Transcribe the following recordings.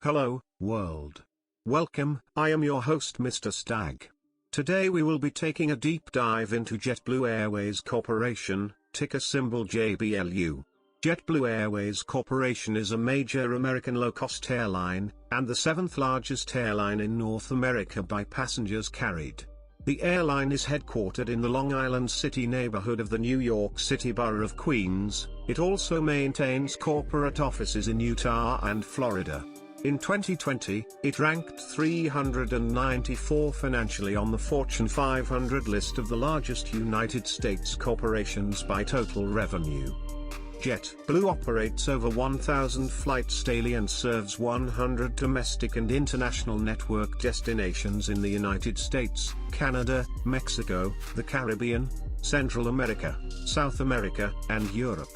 Hello, world. Welcome, I am your host Mr. Stag. Today we will be taking a deep dive into JetBlue Airways Corporation, ticker symbol JBLU. JetBlue Airways Corporation is a major American low-cost airline, and the seventh largest airline in North America by passengers carried. The airline is headquartered in the Long Island City neighborhood of the New York City borough of Queens. It also maintains corporate offices in Utah and Florida. In 2020, it ranked 394 financially on the Fortune 500 list of the largest United States corporations by total revenue. JetBlue operates over 1,000 flights daily and serves 100 domestic and international network destinations in the United States, Canada, Mexico, the Caribbean, Central America, South America, and Europe.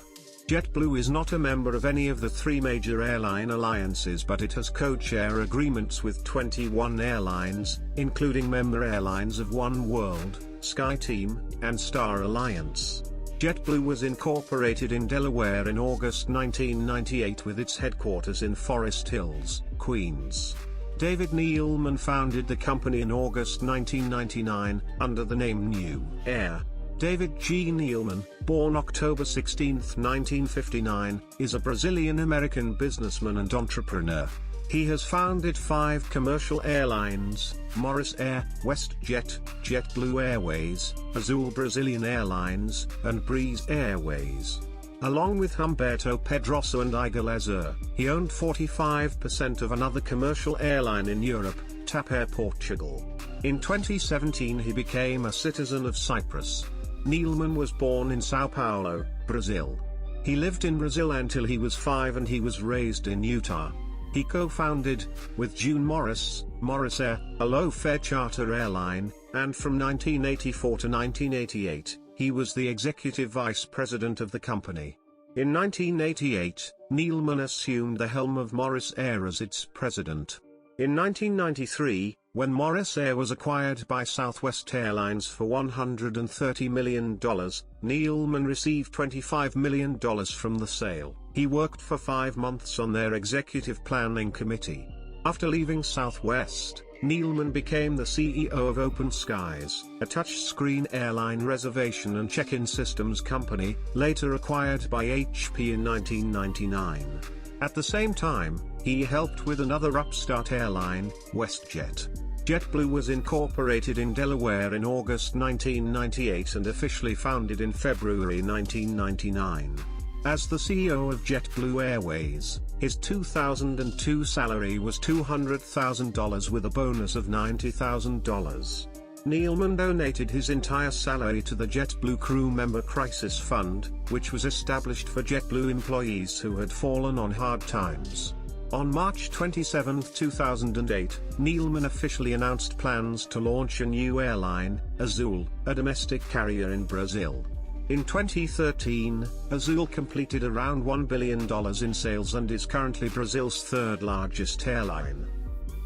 JetBlue is not a member of any of the three major airline alliances, but it has codeshare agreements with 21 airlines, including member airlines of Oneworld, SkyTeam, and Star Alliance. JetBlue was incorporated in Delaware in August 1998 with its headquarters in Forest Hills, Queens. David Neeleman founded the company in August 1999, under the name NewAir. David G. Neeleman, born October 16, 1959, is a Brazilian-American businessman and entrepreneur. He has founded 5 commercial airlines: Morris Air, WestJet, JetBlue Airways, Azul Brazilian Airlines, and Breeze Airways. Along with Humberto Pedrosa and Igor Lezer, he owned 45% of another commercial airline in Europe, TAP Air Portugal. In 2017 he became a citizen of Cyprus. Neeleman was born in São Paulo, Brazil. He lived in Brazil until he was 5 and he was raised in Utah. He co-founded, with June Morris, Morris Air, a low-fare charter airline, and from 1984 to 1988, he was the executive vice president of the company. In 1988, Neeleman assumed the helm of Morris Air as its president. In 1993, when Morris Air was acquired by Southwest Airlines for $130 million, Neeleman received $25 million from the sale. He worked for 5 months on their executive planning committee. After leaving Southwest, Neeleman became the CEO of Open Skies, a touchscreen airline reservation and check-in systems company, later acquired by HP in 1999. At the same time, he helped with another upstart airline, WestJet. JetBlue was incorporated in Delaware in August 1998 and officially founded in February 1999. As the CEO of JetBlue Airways, his 2002 salary was $200,000 with a bonus of $90,000. Neeleman donated his entire salary to the JetBlue Crew Member Crisis Fund, which was established for JetBlue employees who had fallen on hard times. On March 27, 2008, Neeleman officially announced plans to launch a new airline, Azul, a domestic carrier in Brazil. In 2013, Azul completed around $1 billion in sales and is currently Brazil's third largest airline.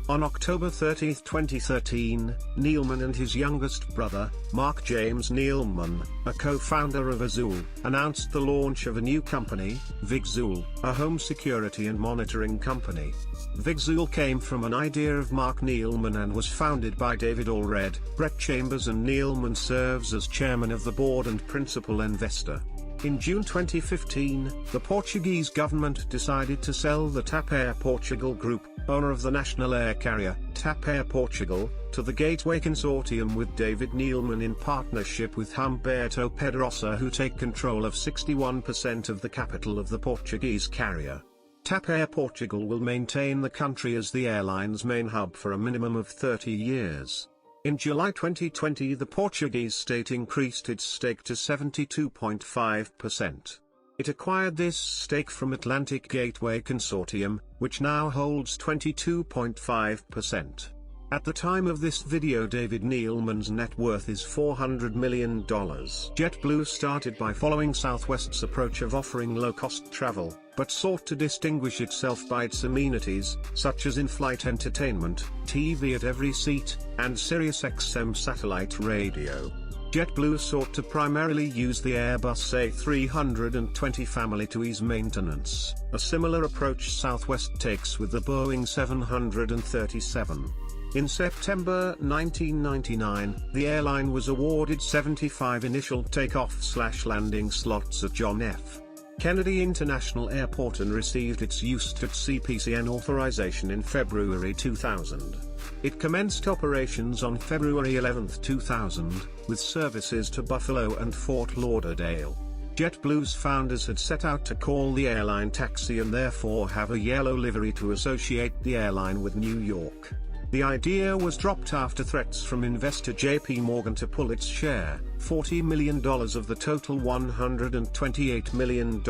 On October 30, 2013, Neeleman and his youngest brother, Mark James Neeleman, a co-founder of Azul, announced the launch of a new company, Vigzul, a home security and monitoring company. Vigzul came from an idea of Mark Neeleman and was founded by David Allred, Brett Chambers, and Neeleman serves as chairman of the board and principal investor. In June 2015, the Portuguese government decided to sell the TAP Air Portugal Group, owner of the national air carrier, TAP Air Portugal, to the Gateway Consortium with David Neeleman in partnership with Humberto Pedrosa, who take control of 61% of the capital of the Portuguese carrier. TAP Air Portugal will maintain the country as the airline's main hub for a minimum of 30 years. In July 2020, the Portuguese state increased its stake to 72.5%. It acquired this stake from Atlantic Gateway Consortium, which now holds 22.5%. At the time of this video, David Neeleman's net worth is $400 million. JetBlue started by following Southwest's approach of offering low-cost travel, but sought to distinguish itself by its amenities, such as in-flight entertainment, TV at every seat, and SiriusXM satellite radio. JetBlue sought to primarily use the Airbus A320 family to ease maintenance, a similar approach Southwest takes with the Boeing 737. In September 1999, the airline was awarded 75 initial takeoff/landing slots at John F. Kennedy International Airport and received its USTAT CPCN authorization in February 2000. It commenced operations on February 11, 2000, with services to Buffalo and Fort Lauderdale. JetBlue's founders had set out to call the airline taxi and therefore have a yellow livery to associate the airline with New York. The idea was dropped after threats from investor JP Morgan to pull its share, $40 million of the total $128 million,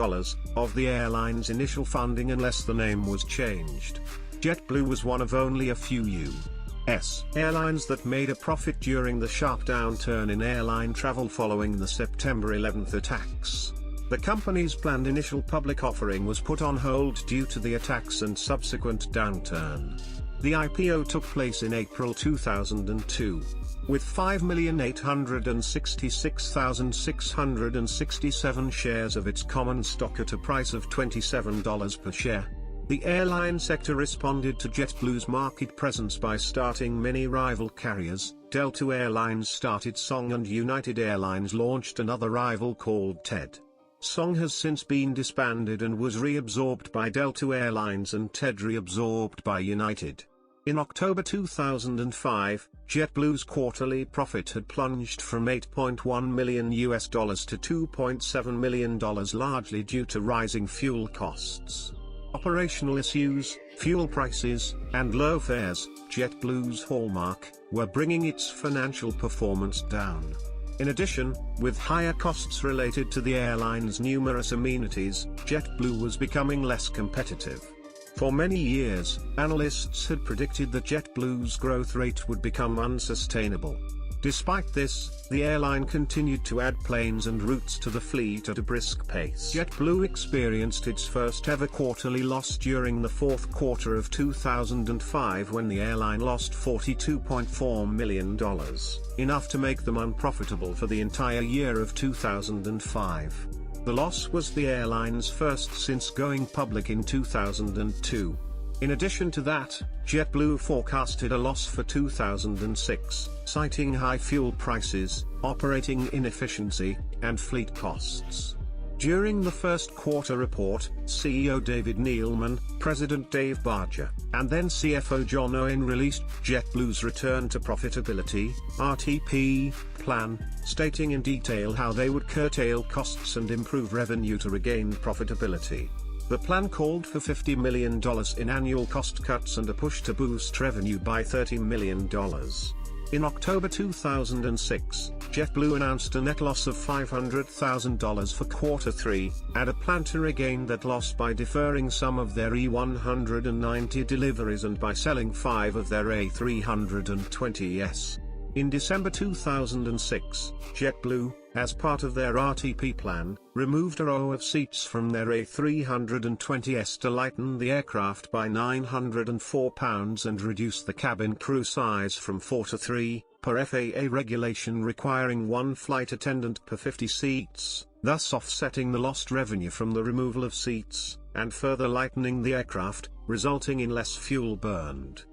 of the airline's initial funding unless the name was changed. JetBlue was one of only a few U.S. airlines that made a profit during the sharp downturn in airline travel following the September 11 attacks. The company's planned initial public offering was put on hold due to the attacks and subsequent downturn. The IPO took place in April 2002. With 5,866,667 shares of its common stock at a price of $27 per share, the airline sector responded to JetBlue's market presence by starting many rival carriers. Delta Airlines started Song and United Airlines launched another rival called TED. Song has since been disbanded and was reabsorbed by Delta Airlines and TED reabsorbed by United. In October 2005, JetBlue's quarterly profit had plunged from $8.1 million to $2.7 million, largely due to rising fuel costs. Operational issues, fuel prices, and low fares, JetBlue's hallmark, were bringing its financial performance down. In addition, with higher costs related to the airline's numerous amenities, JetBlue was becoming less competitive. For many years, analysts had predicted that JetBlue's growth rate would become unsustainable. Despite this, the airline continued to add planes and routes to the fleet at a brisk pace. JetBlue experienced its first ever quarterly loss during the fourth quarter of 2005 when the airline lost $42.4 million, enough to make them unprofitable for the entire year of 2005. The loss was the airline's first since going public in 2002. In addition to that, JetBlue forecasted a loss for 2006, citing high fuel prices, operating inefficiency, and fleet costs. During the first quarter report, CEO David Neeleman, President Dave Barger, and then CFO John Owen released JetBlue's return to profitability (RTP) plan, stating in detail how they would curtail costs and improve revenue to regain profitability. The plan called for $50 million in annual cost cuts and a push to boost revenue by $30 million. In October 2006, JetBlue announced a net loss of $500,000 for Quarter 3, and a plan to regain that loss by deferring some of their E190 deliveries and by selling 5 of their A320s. In December 2006, JetBlue, as part of their RTP plan, removed a row of seats from their A320s to lighten the aircraft by 904 pounds and reduce the cabin crew size from 4 to 3, per FAA regulation requiring 1 flight attendant per 50 seats, thus offsetting the lost revenue from the removal of seats, and further lightening the aircraft, resulting in less fuel burned.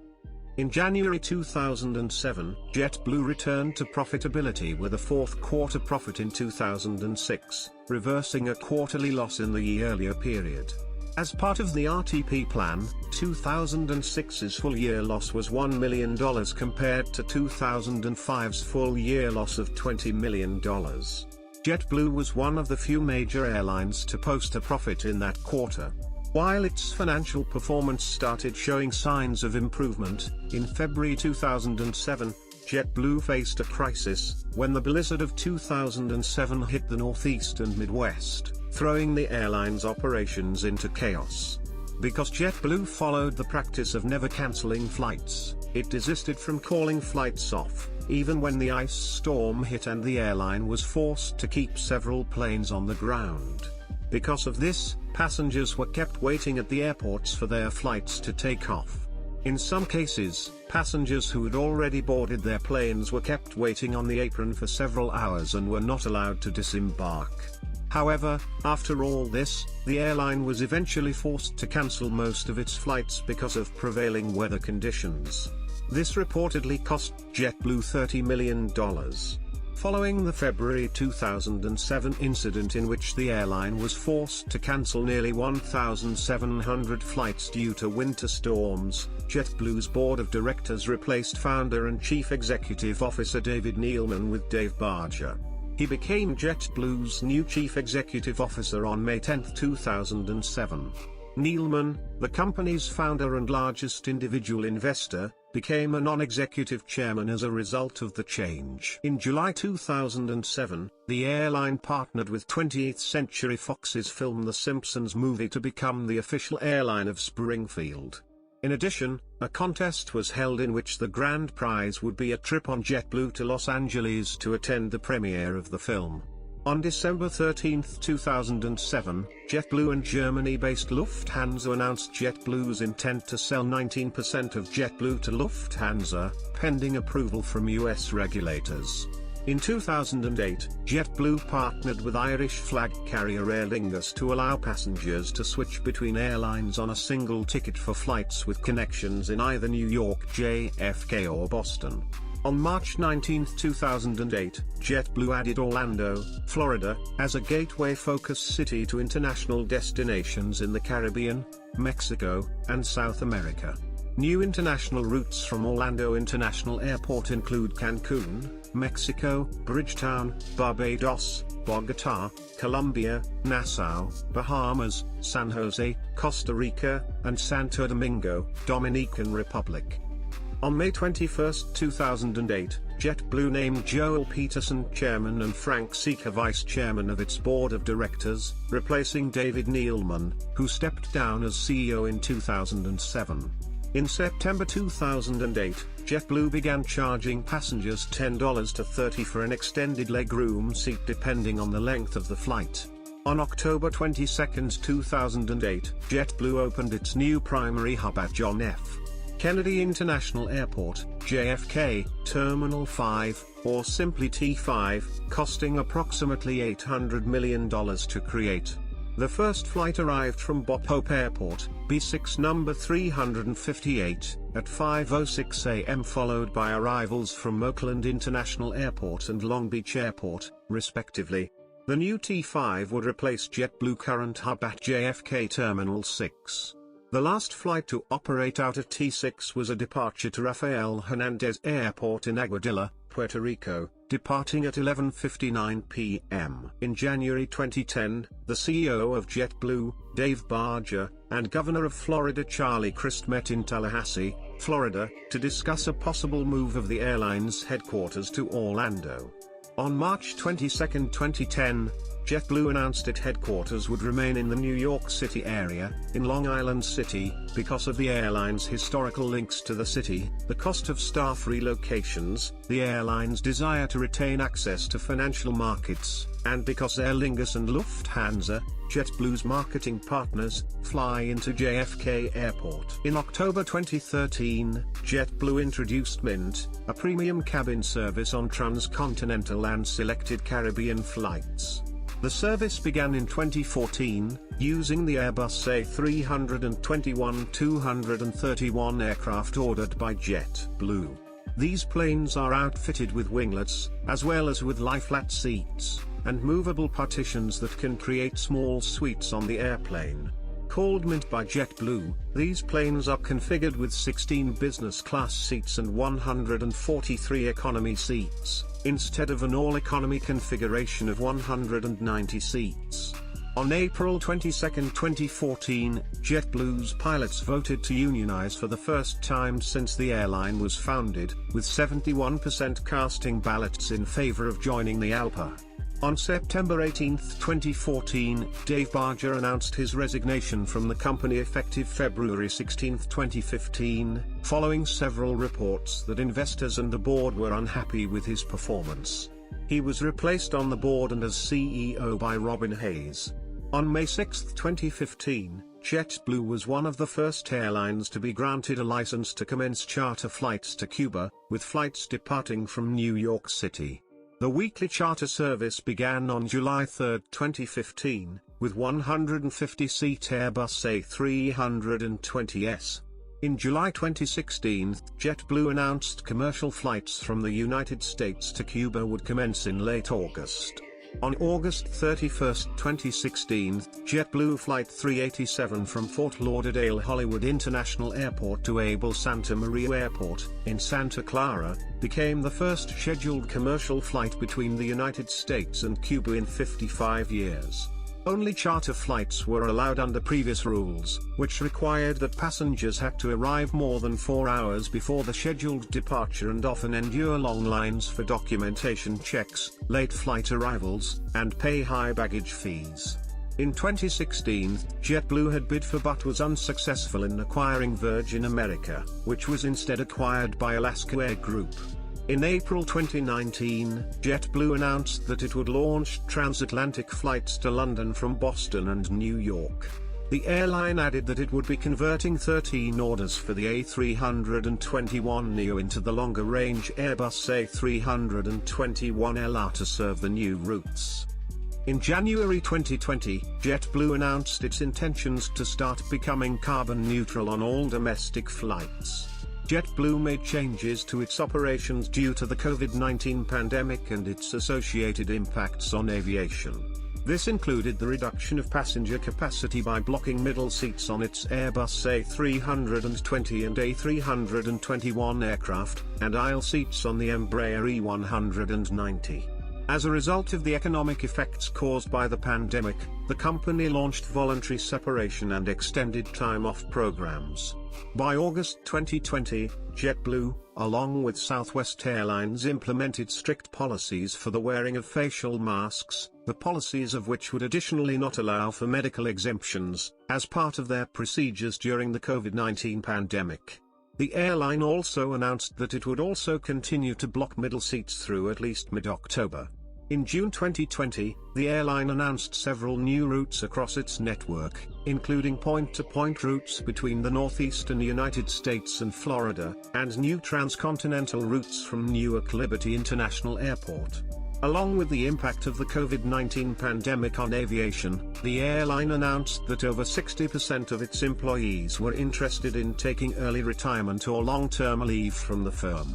In January 2007, JetBlue returned to profitability with a fourth quarter profit in 2006, reversing a quarterly loss in the earlier period. As part of the RTP plan, 2006's full-year loss was $1 million compared to 2005's full-year loss of $20 million. JetBlue was one of the few major airlines to post a profit in that quarter. While its financial performance started showing signs of improvement, in February 2007, JetBlue faced a crisis, when the blizzard of 2007 hit the Northeast and Midwest, throwing the airline's operations into chaos. Because JetBlue followed the practice of never canceling flights, it desisted from calling flights off, even when the ice storm hit and the airline was forced to keep several planes on the ground. Because of this, passengers were kept waiting at the airports for their flights to take off. In some cases, passengers who had already boarded their planes were kept waiting on the apron for several hours and were not allowed to disembark. However, after all this, the airline was eventually forced to cancel most of its flights because of prevailing weather conditions. This reportedly cost JetBlue $30 million. Following the February 2007 incident in which the airline was forced to cancel nearly 1,700 flights due to winter storms, JetBlue's board of directors replaced founder and chief executive officer David Neeleman with Dave Barger. He became JetBlue's new chief executive officer on May 10, 2007. Neeleman, the company's founder and largest individual investor, became a non-executive chairman as a result of the change. In July 2007, the airline partnered with 20th Century Fox's film The Simpsons movie to become the official airline of Springfield. In addition, a contest was held in which the grand prize would be a trip on JetBlue to Los Angeles to attend the premiere of the film. On December 13, 2007, JetBlue and Germany-based Lufthansa announced JetBlue's intent to sell 19% of JetBlue to Lufthansa, pending approval from US regulators. In 2008, JetBlue partnered with Irish flag carrier Aer Lingus to allow passengers to switch between airlines on a single ticket for flights with connections in either New York, JFK or Boston. On March 19, 2008, JetBlue added Orlando, Florida, as a gateway-focused city to international destinations in the Caribbean, Mexico, and South America. New international routes from Orlando International Airport include Cancun, Mexico, Bridgetown, Barbados, Bogotá, Colombia, Nassau, Bahamas, San Jose, Costa Rica, and Santo Domingo, Dominican Republic. On May 21, 2008, JetBlue named Joel Peterson chairman and Frank Seeker vice chairman of its board of directors, replacing David Neeleman, who stepped down as CEO in 2007. In September 2008, JetBlue began charging passengers $10 to $30 for an extended legroom seat depending on the length of the flight. On October 22, 2008, JetBlue opened its new primary hub at John F. Kennedy International Airport, JFK, Terminal 5, or simply T5, costing approximately $800 million to create. The first flight arrived from Bob Hope Airport, B6 number 358, at 5:06 a.m. followed by arrivals from Oakland International Airport and Long Beach Airport, respectively. The new T5 would replace JetBlue current hub at JFK Terminal 6. The last flight to operate out of T6 was a departure to Rafael Hernandez Airport in Aguadilla, Puerto Rico, departing at 11:59 p.m. In January 2010, the CEO of JetBlue, Dave Barger, and Governor of Florida Charlie Crist met in Tallahassee, Florida, to discuss a possible move of the airline's headquarters to Orlando. On March 22, 2010, JetBlue announced its headquarters would remain in the New York City area, in Long Island City, because of the airline's historical links to the city, the cost of staff relocations, the airline's desire to retain access to financial markets, and because Aer Lingus and Lufthansa, JetBlue's marketing partners, fly into JFK Airport. In October 2013, JetBlue introduced Mint, a premium cabin service on transcontinental and selected Caribbean flights. The service began in 2014, using the Airbus A321-231 aircraft ordered by JetBlue. These planes are outfitted with winglets, as well as with lie-flat seats, and movable partitions that can create small suites on the airplane. Called Mint by JetBlue, these planes are configured with 16 business-class seats and 143 economy seats, instead of an all-economy configuration of 190 seats. On April 22, 2014, JetBlue's pilots voted to unionize for the first time since the airline was founded, with 71% casting ballots in favor of joining the ALPA. On September 18, 2014, Dave Barger announced his resignation from the company effective February 16, 2015, following several reports that investors and the board were unhappy with his performance. He was replaced on the board and as CEO by Robin Hayes. On May 6, 2015, JetBlue was one of the first airlines to be granted a license to commence charter flights to Cuba, with flights departing from New York City. The weekly charter service began on July 3, 2015, with 150-seat Airbus A320s. In July 2016, JetBlue announced commercial flights from the United States to Cuba would commence in late August. On August 31, 2016, JetBlue Flight 387 from Fort Lauderdale Hollywood International Airport to Abel Santa Maria Airport, in Santa Clara, became the first scheduled commercial flight between the United States and Cuba in 55 years. Only charter flights were allowed under previous rules, which required that passengers had to arrive more than 4 hours before the scheduled departure and often endure long lines for documentation checks, late flight arrivals, and pay high baggage fees. In 2016, JetBlue had bid for but was unsuccessful in acquiring Virgin America, which was instead acquired by Alaska Air Group. In April 2019, JetBlue announced that it would launch transatlantic flights to London from Boston and New York. The airline added that it would be converting 13 orders for the A321neo into the longer-range Airbus A321LR to serve the new routes. In January 2020, JetBlue announced its intentions to start becoming carbon neutral on all domestic flights. JetBlue made changes to its operations due to the COVID-19 pandemic and its associated impacts on aviation. This included the reduction of passenger capacity by blocking middle seats on its Airbus A320 and A321 aircraft, and aisle seats on the Embraer E190. As a result of the economic effects caused by the pandemic, the company launched voluntary separation and extended time-off programs. By August 2020, JetBlue, along with Southwest Airlines, implemented strict policies for the wearing of facial masks, the policies of which would additionally not allow for medical exemptions, as part of their procedures during the COVID-19 pandemic. The airline also announced that it would also continue to block middle seats through at least mid-October. In June 2020, the airline announced several new routes across its network, including point-to-point routes between the northeastern United States and Florida, and new transcontinental routes from Newark Liberty International Airport. Along with the impact of the COVID-19 pandemic on aviation, the airline announced that over 60% of its employees were interested in taking early retirement or long-term leave from the firm.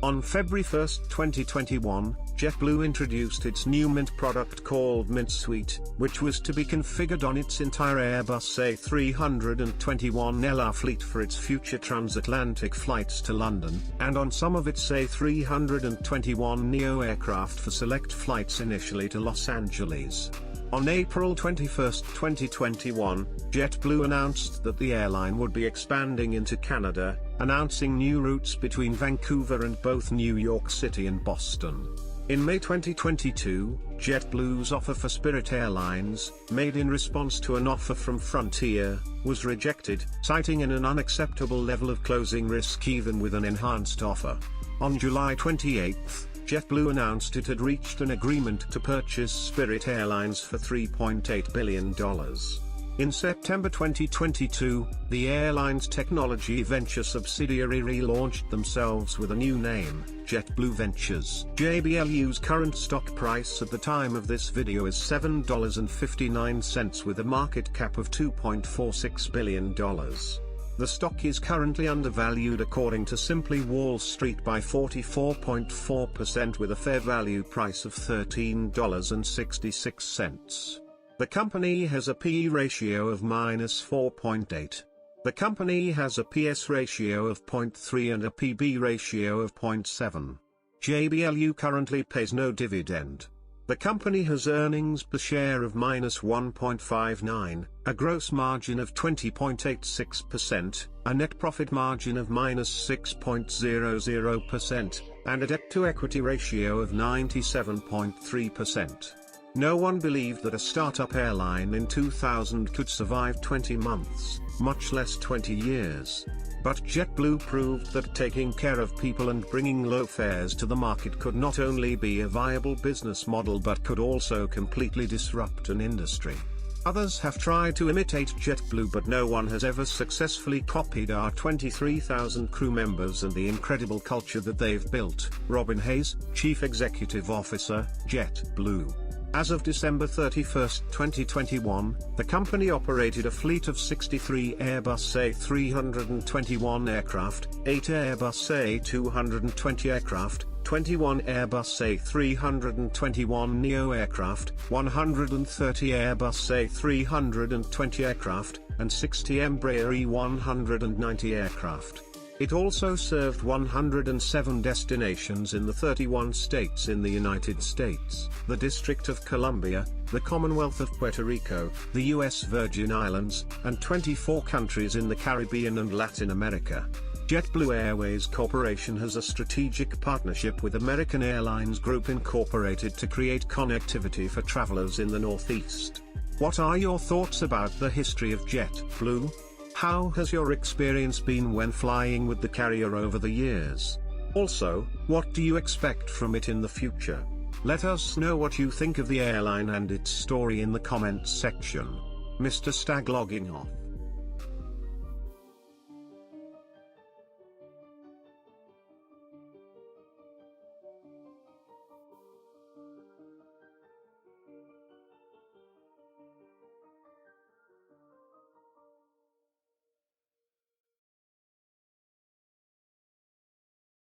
On February 1, 2021, JetBlue introduced its new Mint product called Mint Suite, which was to be configured on its entire Airbus A321LR fleet for its future transatlantic flights to London, and on some of its A321neo aircraft for select flights initially to Los Angeles. On April 21, 2021, JetBlue announced that the airline would be expanding into Canada, announcing new routes between Vancouver and both New York City and Boston. In May 2022, JetBlue's offer for Spirit Airlines, made in response to an offer from Frontier, was rejected, citing an unacceptable level of closing risk even with an enhanced offer. On July 28, JetBlue announced it had reached an agreement to purchase Spirit Airlines for $3.8 billion. In September 2022, the airline's technology venture subsidiary relaunched themselves with a new name, JetBlue Ventures. JBLU's current stock price at the time of this video is $7.59 with a market cap of $2.46 billion. The stock is currently undervalued according to Simply Wall Street by 44.4% with a fair value price of $13.66. The company has a PE ratio of -4.8. The company has a PS ratio of 0.3 and a PB ratio of 0.7. JBLU currently pays no dividend. The company has earnings per share of -1.59, a gross margin of 20.86%, a net profit margin of -6.00%, and a debt-to-equity ratio of 97.3%. No one believed that a startup airline in 2000 could survive 20 months, much less 20 years. But JetBlue proved that taking care of people and bringing low fares to the market could not only be a viable business model but could also completely disrupt an industry. Others have tried to imitate JetBlue, but no one has ever successfully copied our 23,000 crew members and the incredible culture that they've built. Robin Hayes, Chief Executive Officer, JetBlue. As of December 31, 2021, the company operated a fleet of 63 Airbus A321 aircraft, 8 Airbus A220 aircraft, 21 Airbus A321 neo aircraft, 130 Airbus A320 aircraft, and 60 Embraer E190 aircraft. It also served 107 destinations in the 31 states in the United States, the District of Columbia, the Commonwealth of Puerto Rico, the U.S. Virgin Islands, and 24 countries in the Caribbean and Latin America. JetBlue Airways Corporation has a strategic partnership with American Airlines Group Incorporated to create connectivity for travelers in the Northeast. What are your thoughts about the history of JetBlue? How has your experience been when flying with the carrier over the years? Also, what do you expect from it in the future? Let us know what you think of the airline and its story in the comments section. Mr. Stag logging off.